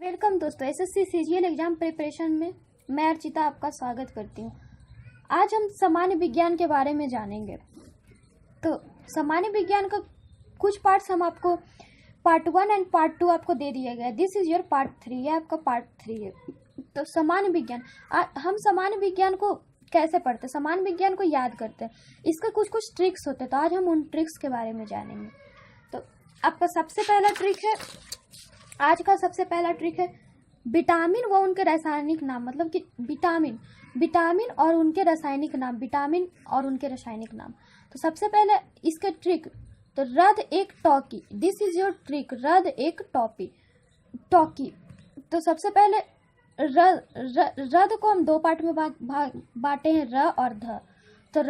Welcome दोस्तों, SSC CGL exam preparation में मैं अर्चिता आपका स्वागत करती हूँ। आज हम सामान्य विज्ञान के बारे में जानेंगे। तो सामान्य विज्ञान का कुछ पार्ट्स हम आपको पार्ट 1 एंड पार्ट 2 आपको दे दिया गया है। दिस इज योर पार्ट 3, ये आपका पार्ट 3 है। तो सामान्य विज्ञान, हम सामान्य विज्ञान को कैसे पढ़ते हैं, सामान्य विज्ञान को याद करते हैं, इसका कुछ कुछ ट्रिक्स होते हैं। तो आज हम उन ट्रिक्स के बारे में जानेंगे। तो आपका सबसे पहला ट्रिक है, आज का सबसे पहला ट्रिक है विटामिन व उनके रासायनिक नाम। मतलब कि विटामिन और उनके रासायनिक नाम, विटामिन और उनके रासायनिक नाम। तो सबसे पहले इसके ट्रिक, तो रद एक talkie, this is your trick, रद एक टॉकी। तो सबसे पहले रद को हम दो पार्ट में बांटे हैं, र और ध। तो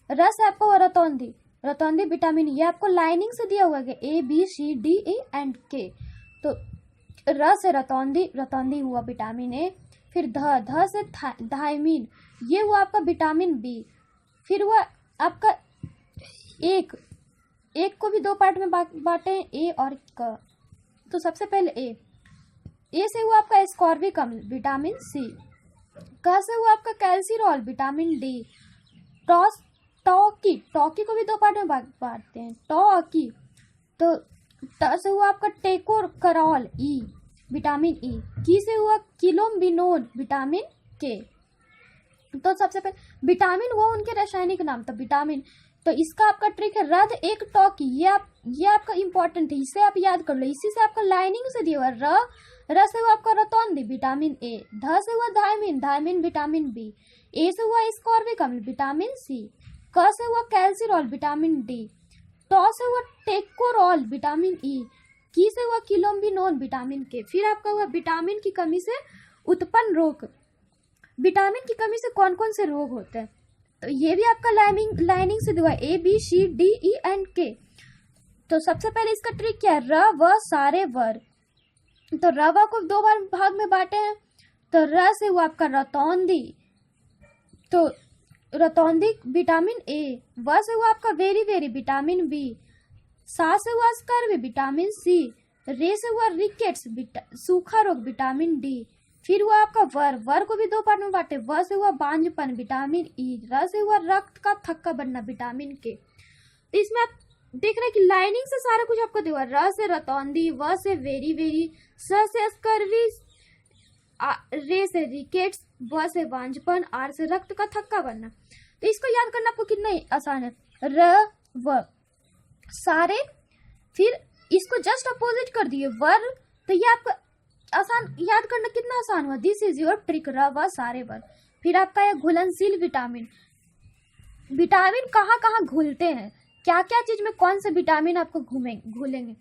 र से आपको रतौंधी विटामिन, ये आपको लाइनिंग से दिया हुआ है ABCDE एंड K। तो र से रतौंधी हुआ विटामिन ए। फिर ध से थायमीन, ये हुआ आपका विटामिन बी। फिर हुआ आपका एक को भी दो पार्ट में बांटे हैं, ए और क। तो सबसे पहले ए से हुआ आपका एस्कॉर्बिक अम्ल विटामिन सी। क से हुआ आपका कैल्सिरॉल विटामिन डी। टॉकी को भी दो पार्ट में बांटते हैं, टॉकी। तो ट से हुआ आपका टेकोकरॉल ई विटामिन ई। की से हुआ किलोम्बिनोन विटामिन के। तो सबसे पहले विटामिन वो उनके रासायनिक नाम। तो विटामिन, तो इसका आपका ट्रिक है रद एक टॉकी, ये आपका इंपॉर्टेंट है, इसे आप याद कर लो। इसी से आपका लाइनिंग से दिया हुआ र से हुआ आपका रतौंधी विटामिन ए। ध से हुआ धायमीन विटामिन बी। ए से हुआ एस्कॉर्बिक अम्ल विटामिन सी। क से हुआ कैल्सिरॉल विटामिन डी। टॉ से हुआ टेकोरॉल विटामिन ई। की से हुआ किलोम्बिनोन विटामिन के। फिर आपका हुआ विटामिन की कमी से उत्पन्न रोग। विटामिन की कमी से कौन कौन से रोग होते हैं, तो ये भी आपका लाइनिंग से दिया ABCDE एंड K। तो सबसे पहले इसका ट्रिक क्या है, र व सारे वर। तो र व को दो बार भाग में बांटे हैं। तो र से हुआ आपका रतौंधी, तो रतौंधी विटामिन ए। व से हुआ आपका वेरी विटामिन बी। सा से हुआ स्कर्वी विटामिन सी। रे से हुआ रिकेट्स सूखा रोग विटामिन डी। फिर हुआ आपका वर को भी दो पार्ट में बांटे। व से हुआ बांझपन विटामिन ई। र से हुआ रक्त का थक्का बनना विटामिन के। तो इसमें आप देख रहे हैं कि लाइनिंग से सारा कुछ आपको दिया। र से रतौंधी, व से वेरी, स से स्कर्वी, रे से रिकेट्स, व से बांझपन, आर से रक्त का थक्का बनना। तो इसको याद करना आपको कितना आसान है, र व सारे। फिर इसको जस्ट अपोजिट कर दिए वर। तो ये आपका आसान, याद करना कितना आसान हुआ। दिस इज योर ट्रिक, र व सारे वर। फिर आपका है घुलनशील विटामिन। विटामिन कहाँ घुलते हैं, क्या क्या चीज में कौन से विटामिन आपको घुलेंगे।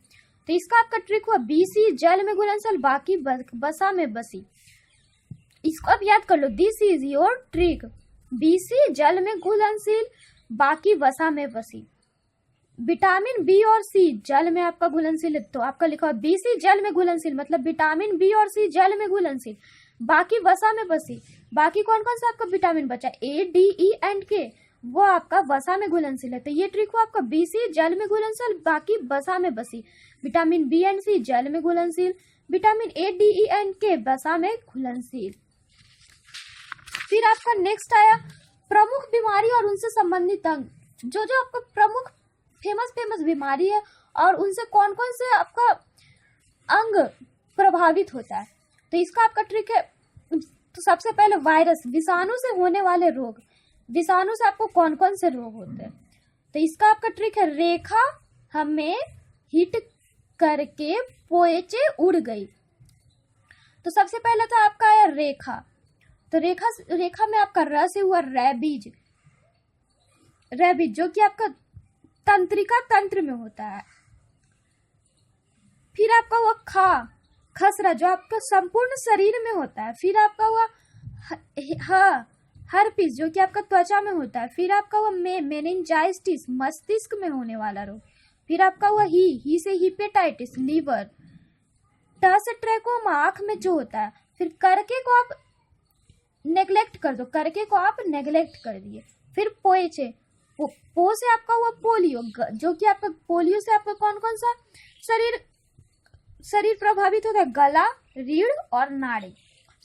तो इसका आपका ट्रिक हुआ BC जल में घुलनशील, बाकी बसा में बसी। इसको आप याद कर लो, this is your trick, BC जल में घुलनशील, बाकी वसा में बसी। विटामिन बी और सी जल में आपका घुलनशील है, तो आपका लिखा हुआ BC जल में घुलनशील, मतलब विटामिन बी और सी जल में घुलनशील, बाकी वसा में बसी। बाकी कौन कौन सा आपका विटामिन बचा, ADE एंड K, वो आपका वसा में घुलनशील है। तो ये ट्रिक हुआ आपका BC जल में घुलनशील, बाकी वसा में बसी। विटामिन बी एंड सी जल में घुलनशील, विटामिन ADE एंड K वसा में घुलनशील। फिर आपका नेक्स्ट आया प्रमुख बीमारी और उनसे संबंधित अंग। जो आपका प्रमुख फेमस बीमारी है और उनसे कौन कौन से आपका अंग प्रभावित होता है। तो इसका आपका ट्रिक है, तो सबसे पहले वायरस, विषाणु से होने वाले रोग। विषाणु से आपको कौन कौन से रोग होते हैं, तो इसका आपका ट्रिक है रेखा हमें हिट करके पोएचे उड़ गई। तो सबसे पहले तो आपका है रेखा। तो रेखा में आपका र से हुआ रैबीज जो कि आपका तंत्रिका तंत्र में होता है। फिर आपका हुआ खसरा, जो आपका संपूर्ण शरीर में होता है। फिर आपका हुआ हर्पिस, जो कि आपका त्वचा में होता है। फिर आपका हुआ मेनिंजाइटिस, मस्तिष्क में होने वाला रोग। फिर आपका हुआ ही से हिपेटाइटिस, लीवर। ट से ट्रैकोमा, आंख में जो होता है। फिर करके को आप नेग्लेक्ट कर दो, करके को आप नेग्लेक्ट कर दिए। फिर पोएचे, पो से आपका हुआ पोलियो, जो कि आपका पोलियो से आपका कौन कौन सा शरीर प्रभावित होता है, गला, रीढ़ और नाड़ी।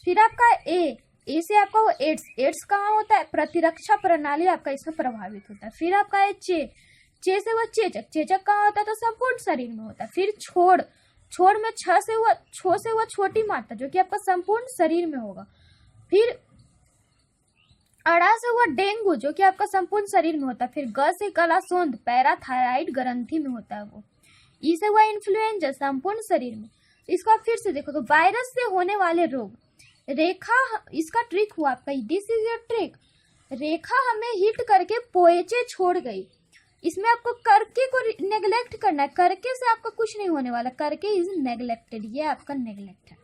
फिर आपका ए से आपका वो एड्स कहाँ होता है, प्रतिरक्षा प्रणाली आपका इसमें प्रभावित होता है। फिर आपका है चे से वो चेचक कहाँ होता है, तो संपूर्ण शरीर में होता है। फिर छोड़ में छ से हुआ छोटी मात्रा जो कि आपका संपूर्ण शरीर में होगा। फिर अड़ा से हुआ डेंगू जो कि आपका संपूर्ण शरीर में होता है। फिर ग से गला सोंध पैराथायराइड ग्रंथि में होता है वो। ई से हुआ इन्फ्लुएंजा संपूर्ण शरीर में। इसको आप फिर से देखो तो वायरस से होने वाले रोग, रेखा इसका ट्रिक हुआ आपका, दिस इज योर ट्रिक। रेखा हमें हिट करके पोएचे छोड़ गई, इसमें आपको करके को नेग्लेक्ट करना है। करके से आपका कुछ नहीं होने वाला, करके इज नेग्लेक्टेड, ये आपका नेग्लेक्ट है।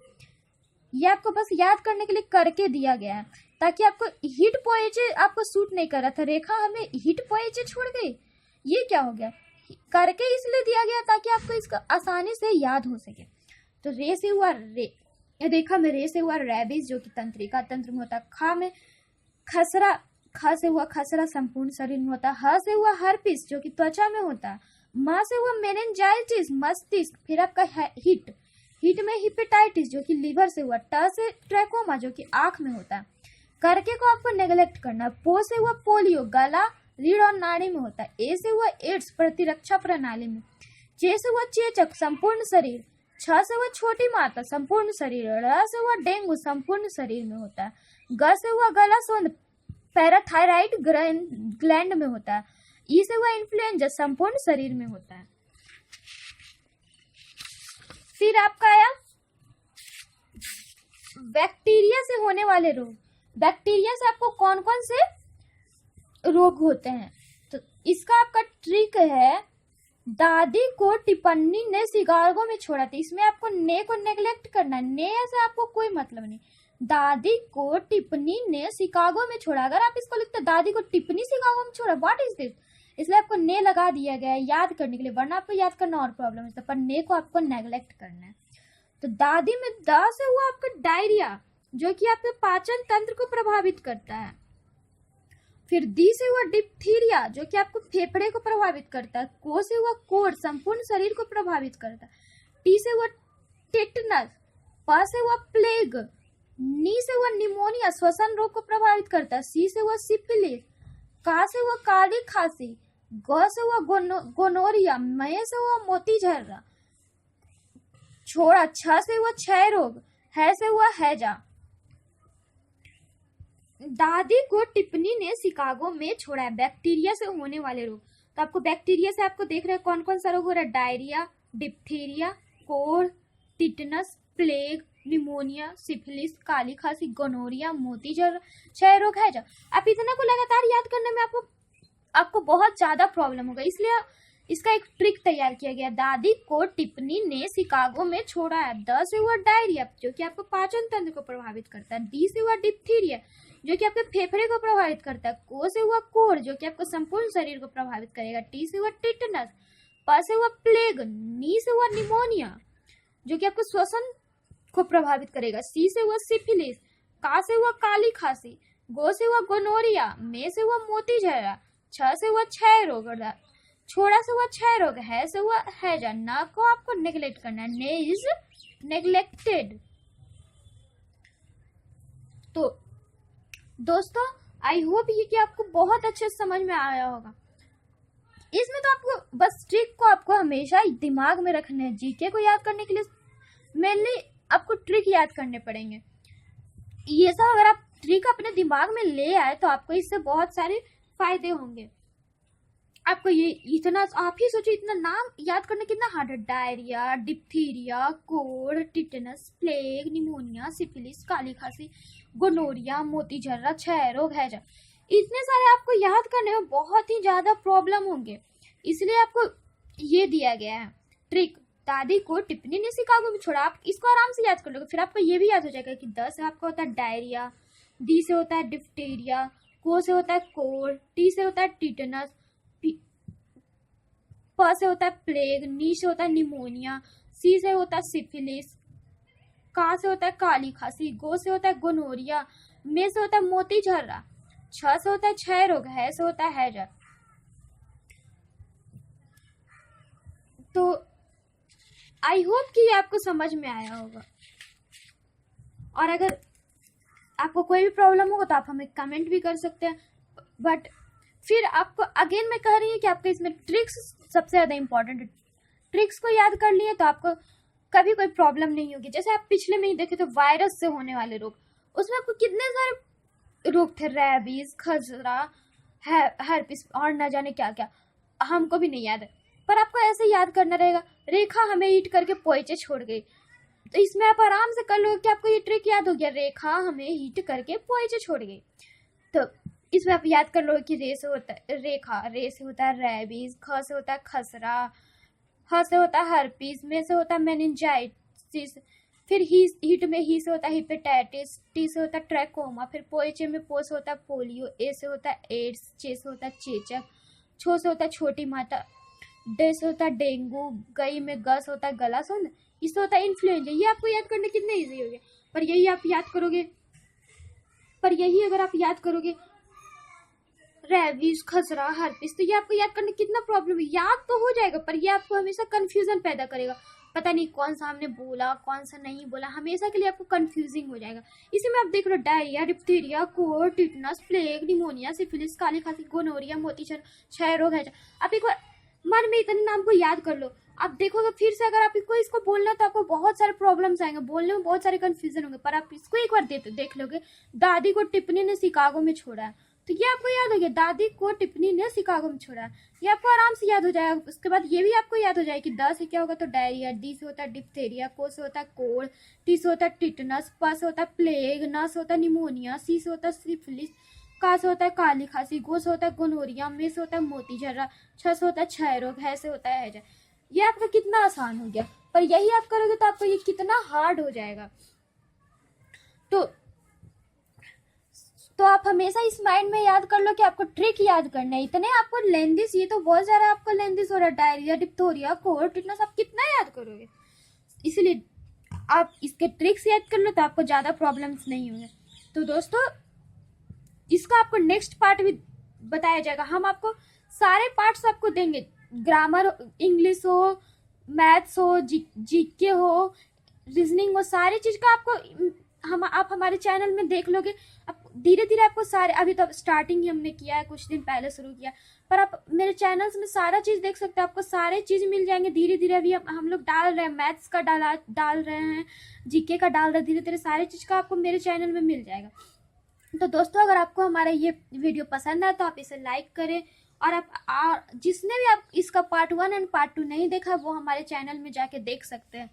ये आपको बस याद करने के लिए करके दिया गया है ताकि आपको हिट पोएचे आपको सूट नहीं कर रहा था, रेखा हमें हिट पोएचे छोड़ गई, ये क्या हो गया, करके इसलिए दिया गया ताकि आपको इसका आसानी से याद हो सके। तो रे से हुआ रेखा में रे से हुआ रेबीज जो कि तंत्रिका तंत्र में होता है। ख से हुआ खसरा संपूर्ण शरीर में होता है। ह से हुआ हर्पिस जो कि त्वचा में होता है। म से हुआ मेनिंजाइटिस मस्तिष्क। फिर आपका हिट में हिपेटाइटिस जो कि लीवर से हुआ। ट से ट्रैकोमा जो कि आंख में होता है। करके को आपको नेग्लेक्ट करना है। पो से हुआ पोलियो गला रीढ़ और नाड़ी में होता है। ए से हुआ एड्स प्रतिरक्षा प्रणाली में। चे से हुआ चेचक संपूर्ण शरीर। छ से हुआ छोटी मात्रा संपूर्ण शरीर। र से हुआ डेंगू संपूर्ण शरीर में होता है। ग से हुआ गला सोंध पैराथायराइड ग्लैंड में होता है। ई से हुआ इन्फ्लुएंजा संपूर्ण शरीर में होता है। फिर आपका आया बैक्टीरिया से होने वाले रोग। बैक्टीरिया से आपको कौन कौन से रोग होते हैं, तो इसका आपका ट्रिक है, दादी को टिप्पणी ने शिकागो में छोड़ा था। इसमें आपको ने को नेग्लेक्ट करना है, ने से आपको कोई मतलब नहीं। दादी को टिप्पणी ने शिकागो में छोड़ा, अगर आप इसको लिखते दादी को टिप्पणी शिकागो में छोड़ा, व्हाट इज दिस, इसलिए आपको ने लगा दिया गया है याद करने के लिए, वरना आपको याद करना और प्रॉब्लम है, पर ने को आपको नेग्लेक्ट करना है। तो दादी में दा से हुआ आपका डायरिया जो कि आपके पाचन तंत्र को प्रभावित करता है। फिर दी से हुआ डिप्थीरिया जो कि आपको फेफड़े को प्रभावित करता है। को से हुआ कोढ़ संपूर्ण शरीर को प्रभावित करता है। टी से हुआ टेटनस। प से हुआ प्लेग। नी से हुआ निमोनिया श्वसन रोग को प्रभावित करता है। सी से हुआ सिफिलिस। का से हुआ काली खांसी। ग से हुआ गोनोरिया। मय से हुआ मोतीझर्रा छोड़ा। छ से हुआ क्षय रोग। है से हुआ हैजा। दादी को टिप्पणी ने शिकागो में छोड़ा है। बैक्टीरिया से होने वाले रोग, तो आपको बैक्टीरिया से आपको देख रहे हैं कौन कौन सा रोग हो रहा है, डायरिया, डिप्थीरिया, कोढ़, टिटनस, प्लेग, निमोनिया, सिफिलिस, काली खांसी, गोनोरिया, मोतीजर, क्षय रोग है। जो आप इतना को लगातार याद करने में आपको बहुत ज्यादा प्रॉब्लम होगा, इसलिए इसका एक ट्रिक तैयार किया गया। दादी को टिप्पणी ने शिकागो में छोड़ा है। द से हुआ डायरिया जो कि आपको पाचन तंत्र को प्रभावित करता है। डी से हुआ डिप्थीरिया जो कि आपके फेफड़े को प्रभावित करता है। को से हुआ कोढ़ जो कि आपको संपूर्ण शरीर को प्रभावित करेगा। टी से हुआ टिटनस। प से हुआ प्लेग। नी से हुआ निमोनिया जो कि आपको श्वसन को प्रभावित करेगा। सी से हुआ सिफिलिस। का से हुआ काली खांसी। गो से हुआ गोनोरिया। मे से हुआ मोतीझरा। छ से हुआ क्षय रोग। छोड़ा से हुआ क्षय रोग। है से हुआ हैजा। ना को आपको नेग्लेक्ट करना है, ने इज नेग्लेक्टेड। तो दोस्तों आई होप ये कि आपको बहुत अच्छे समझ में आया होगा। इसमें तो आपको बस ट्रिक को आपको हमेशा दिमाग में रखना है। जीके को याद करने के लिए मेनली आपको ट्रिक याद करने पड़ेंगे। ये सब अगर आप ट्रिक अपने दिमाग में ले आए तो आपको इससे बहुत सारे फायदे होंगे। आपको ये इतना, आप ही सोचिए इतना नाम याद करना कितना हार्ड है। डायरिया, डिप्थीरिया, कोढ़, टिटनस, प्लेग, निमोनिया, सिफिलिस, काली खांसी, गोनोरिया, मोतीझर्रा, क्षय रोग, हैजा, इतने सारे आपको याद करने में बहुत ही ज्यादा प्रॉब्लम होंगे, इसलिए आपको ये दिया गया है ट्रिक। दादी को टिप्पणी ने शिकागो में छोड़ा, आप इसको आराम से याद कर लोगे, फिर आपको ये भी याद हो जाएगा कि 10 से आपका होता है डायरिया, डी से होता है डिप्थीरिया, को से होता है कोढ़, टी से होता है टिटनस, प से होता है प्लेग, नी से होता है निमोनिया, सी से होता है सिफिलिस, का से होता है काली खांसी, गो से होता है गोनोरिया, मे से होता है मोतीझर्रा, छ से होता है क्षय रोग, है से होता है हैजा। तो आई होप कि ये आपको समझ में आया होगा। और अगर आपको कोई भी प्रॉब्लम होगा तो आप हमें कमेंट भी कर सकते हैं। बट फिर आपको अगेन मैं कह रही हूँ कि आपको इसमें ट्रिक्स सबसे ज़्यादा इंपॉर्टेंट है। ट्रिक्स को याद कर लिए तो आपको कभी कोई प्रॉब्लम नहीं होगी। जैसे आप पिछले में ही देखे तो वायरस से होने वाले रोग, उसमें आपको कितने सारे रोग थे, रैबीज, खसरा, हर्पिस और न जाने क्या क्या, हमको भी नहीं याद है। पर आपको ऐसे याद करना रहेगा, रेखा हमें ईट करके पोइचे छोड़ गई, तो इसमें आप आराम से कर लो कि आपको ये ट्रिक याद हो गया, रेखा हमें हीट करके पोइचे छोड़ गई। तो इसमें आप याद कर लो कि रे से होता है रेखा, रे से होता है रैबीज, ख से होता है खसरा, ह से होता है हर्पीस, में से होता है मेनिंजाइटिस, फिर हीट में ही से होता है हिपेटाइटिस, टी से होता है ट्रैकोमा, फिर पोइचे में पो से होता है पोलियो, ए से होता है एड्स, चे से होता है चेचक, छो से होता है छोटी माता, डे से होता है डेंगू, गई में ग से होता है गला सूंद, इससे होता है इन्फ्लुएंजा। ये आपको याद करना कितना ईजी हो गया। पर यही आप याद करोगे, पर यही अगर आप याद करोगे रैबीज, खसरा, हर्पिस, तो ये आपको याद करने कितना प्रॉब्लम है। याद तो हो जाएगा पर ये आपको हमेशा कंफ्यूजन पैदा करेगा, पता नहीं कौन सा हमने बोला कौन सा नहीं बोला, हमेशा के लिए आपको कंफ्यूजिंग हो जाएगा। इसी में आप देख लो डायरिया, डिप्थीरिया, कोर, टिटनस, प्लेग, निमोनिया, सिफिलिस, काली खांसी, गोनोरिया, मोतीछर, क्षय रोग है। आप एक बार मन में इतने नाम को याद कर लो, आप देखोगे फिर से अगर आपको इसको बोलना तो आपको बहुत सारे प्रॉब्लम्स आएंगे, बोलने में बहुत सारे कंफ्यूजन होंगे। पर आप इसको एक बार देख लोगे, दादी को टिप्पणी ने शिकागो में छोड़ा है, तो ये आपको याद हो गया, दादी को टिप्पणी ने शिकागो में छोड़ा है, ये आपको आराम से याद हो जाएगा। उसके बाद ये भी आपको याद हो जाएगा कि द से क्या होगा तो डायरिया, डी से होता है डिप्थेरिया, को से होता है कोल्ड, टी से होता है टिटनस, प से होता है प्लेग, न से होता है निमोनिया, सी से होता है सिफिलिस, का से होता है काली खांसी, गो से होता है गोनोरिया, में से होता है मोतीझर्रा, छ से होता है क्षय रोग, है से होता है हैजा। ये आपका कितना आसान हो गया, पर यही आप करोगे तो आपको ये कितना हार्ड हो जाएगा। तो आप हमेशा इस माइंड में याद कर लो कि आपको ट्रिक याद करना है। इतने आपको लेंदिस, ये तो बहुत सारा आपको लेंदिस हो रहा है, डायरिया, डिप्थोरिया, कोर, टिटनस, आप कितना याद करोगे। इसलिए आप इसके ट्रिक्स याद कर लो तो आपको ज़्यादा प्रॉब्लम्स नहीं होंगे। तो दोस्तों इसका आपको नेक्स्ट पार्ट भी बताया जाएगा, हम आपको सारे पार्ट्स आपको देंगे, ग्रामर, इंग्लिश हो, मैथ्स हो, जीके हो, रीजनिंग हो, सारी चीज़ का आपको आप हमारे चैनल में देख लोगे। आप धीरे धीरे आपको सारे, अभी तो स्टार्टिंग ही हमने किया है, कुछ दिन पहले शुरू किया, पर आप मेरे चैनल्स में सारा चीज़ देख सकते हैं, आपको सारे चीज़ मिल जाएंगे धीरे धीरे। अभी हम लोग डाल रहे हैं, मैथ्स का डाल रहे हैं, जीके का डाल रहे हैं, धीरे धीरे सारी चीज़ का आपको मेरे चैनल में मिल जाएगा। तो दोस्तों अगर आपको हमारा ये वीडियो पसंद है तो आप इसे लाइक करें, और आप जिसने भी आप इसका पार्ट 1 एंड पार्ट 2 नहीं देखा वो हमारे चैनल में जाके देख सकते हैं।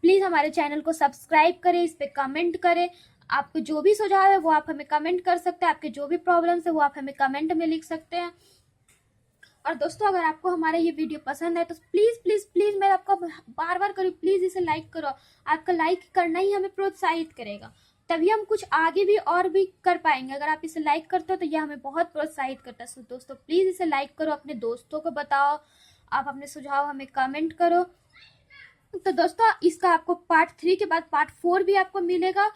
प्लीज़ हमारे चैनल को सब्सक्राइब करें, इस पर कमेंट करें, आपको जो भी सुझाव है वो आप हमें कमेंट कर सकते हैं, आपके जो भी प्रॉब्लम्स है वो आप हमें कमेंट में लिख सकते हैं। और दोस्तों अगर आपको हमारा ये वीडियो पसंद है तो प्लीज़ प्लीज़ प्लीज़ मैं आपको बार बार करूँ, प्लीज़ इसे लाइक करो। आपका लाइक करना ही हमें प्रोत्साहित करेगा, तभी हम कुछ आगे भी और भी कर पाएंगे। अगर आप इसे लाइक करते हो तो यह हमें बहुत प्रोत्साहित करता है। दोस्तों प्लीज़ इसे लाइक करो, अपने दोस्तों को बताओ, आप अपने सुझाव हमें कमेंट करो। तो दोस्तों इसका आपको पार्ट 3 के बाद पार्ट 4 भी आपको मिलेगा,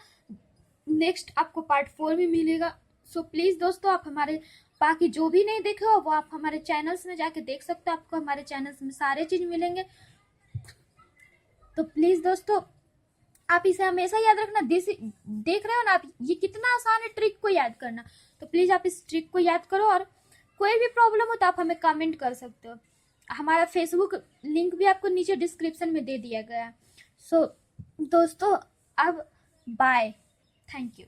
नेक्स्ट आपको पार्ट 4 भी मिलेगा। सो प्लीज़ दोस्तों आप हमारे बाकी जो भी नहीं देखे हो वो आप हमारे चैनल्स में जाके देख सकते हो, आपको हमारे चैनल्स में सारे चीज़ मिलेंगे। तो प्लीज़ दोस्तों आप इसे हमेशा याद रखना, देख रहे हो ना आप, ये कितना आसान है ट्रिक को याद करना। तो प्लीज़ आप इस ट्रिक को याद करो, और कोई भी प्रॉब्लम हो तो आप हमें कमेंट कर सकते हो। हमारा फेसबुक लिंक भी आपको नीचे डिस्क्रिप्शन में दे दिया गया है। सो दोस्तों अब बाय, थैंक यू।